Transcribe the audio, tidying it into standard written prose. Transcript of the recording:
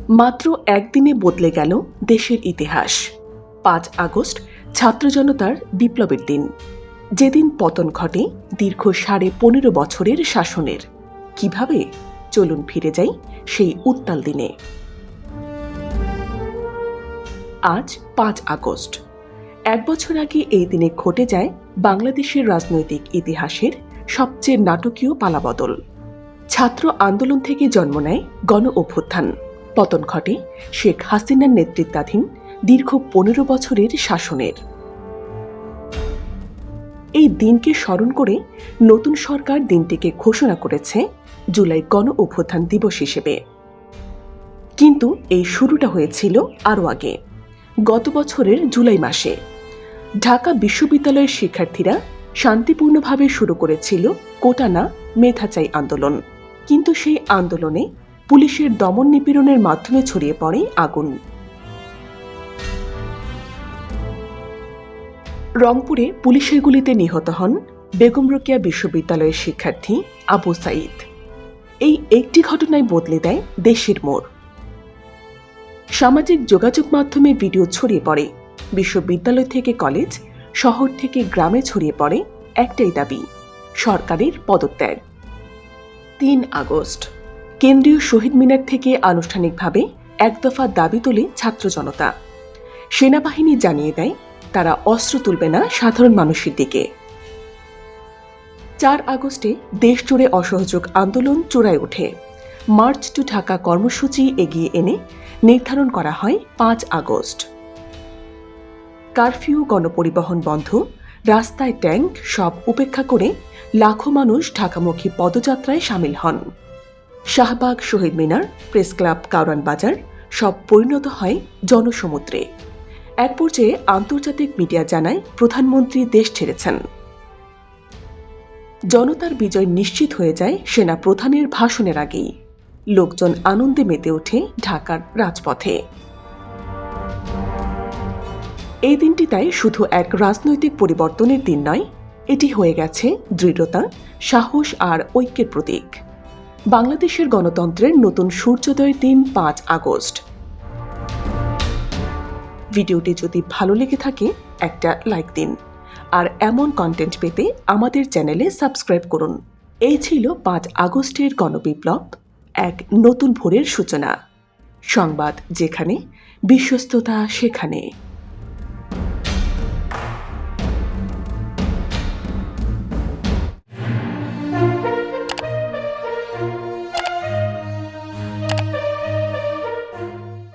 মাত্র একদিনে বদলে গেল দেশের ইতিহাস। ৫ আগস্ট ছাত্র জনতার বিপ্লবের দিন, যেদিন পতন ঘটে দীর্ঘ ১৫.৫ বছরের শাসনের। কিভাবে? চলুন ফিরে যাই সেই উত্তাল দিনে। আজ ৫ আগস্ট। এক বছর আগে এই দিনে ঘটে যায় বাংলাদেশের রাজনৈতিক ইতিহাসের সবচেয়ে নাটকীয় পালাবদল। ছাত্র আন্দোলন থেকে জন্ম নেয় গণ অভ্যুত্থান। পতন ঘটে শেখ হাসিনার নেতৃত্বাধীন দীর্ঘ ১৫ বছরের শাসনের। এই দিনকে স্মরণ করে নতুন সরকার দিনটিকে ঘোষণা করেছে জুলাই গণ অভ্যুত্থান দিবস হিসেবে। কিন্তু এই শুরুটা হয়েছিল আরও আগে। গত বছরের জুলাই মাসে ঢাকা বিশ্ববিদ্যালয়ের শিক্ষার্থীরা শান্তিপূর্ণভাবে শুরু করেছিল কোটা না মেধা চাই আন্দোলন। কিন্তু সেই আন্দোলনে পুলিশের দমন নিপীড়নের মাধ্যমে ছড়িয়ে পড়ে আগুন। রংপুরে পুলিশের গুলিতে নিহত হন বেগম রোকেয়া বিশ্ববিদ্যালয়ের শিক্ষার্থী আবু সাঈদ। এই একটি ঘটনায় বদলে দেয় দেশের মোড়। সামাজিক যোগাযোগ মাধ্যমে ভিডিও ছড়িয়ে পড়ে। বিশ্ববিদ্যালয় থেকে কলেজ, শহর থেকে গ্রামে ছড়িয়ে পড়ে একটাই দাবি, সরকারের পদত্যাগ। ৩ আগস্ট কেন্দ্রীয় শহীদ মিনার থেকে আনুষ্ঠানিকভাবে এক দফা দাবি তোলে ছাত্র জনতা। সেনাবাহিনী জানিয়ে দেয় তারা অস্ত্র তুলবে না সাধারণ মানুষের দিকে। ৪ আগস্টে দেশজুড়ে অসহযোগ আন্দোলন চূড়ায় ওঠে। মার্চ টু ঢাকা কর্মসূচি এগিয়ে এনে নির্ধারণ করা হয় ৫ আগস্ট। কারফিউ, গণপরিবহন বন্ধ, রাস্তায় ট্যাঙ্ক সব উপেক্ষা করে লাখো মানুষ ঢাকামুখী পদযাত্রায় সামিল হন। শাহবাগ, শহীদ মিনার, প্রেস ক্লাব, কারওয়ান বাজার সব পরিণত হয় জনসমুদ্রে। এক পর্যায়ে আন্তর্জাতিক মিডিয়া জানায় প্রধানমন্ত্রী দেশ ছেড়েছেন। জনতার বিজয় নিশ্চিত হয়ে যায় সেনা প্রধানের ভাষণের আগেই। লোকজন আনন্দে মেতে ওঠে ঢাকার রাজপথে। এই দিনটি তাই শুধু এক রাজনৈতিক পরিবর্তনের দিন নয়, এটি হয়ে গেছে দৃঢ়তা, সাহস আর ঐক্যের প্রতীক। বাংলাদেশের গণতন্ত্রের নতুন সূর্যোদয়ের দিন ৫ আগস্ট। ভিডিওটি যদি ভালো লেগে থাকে একটা লাইক দিন, আর এমন কন্টেন্ট পেতে আমাদের চ্যানেলে সাবস্ক্রাইব করুন। এই ছিল ৫ আগস্টের গণবিপ্লব, এক নতুন ভোরের সূচনা। সংবাদ যেখানে, বিশ্বস্ততা সেখানে।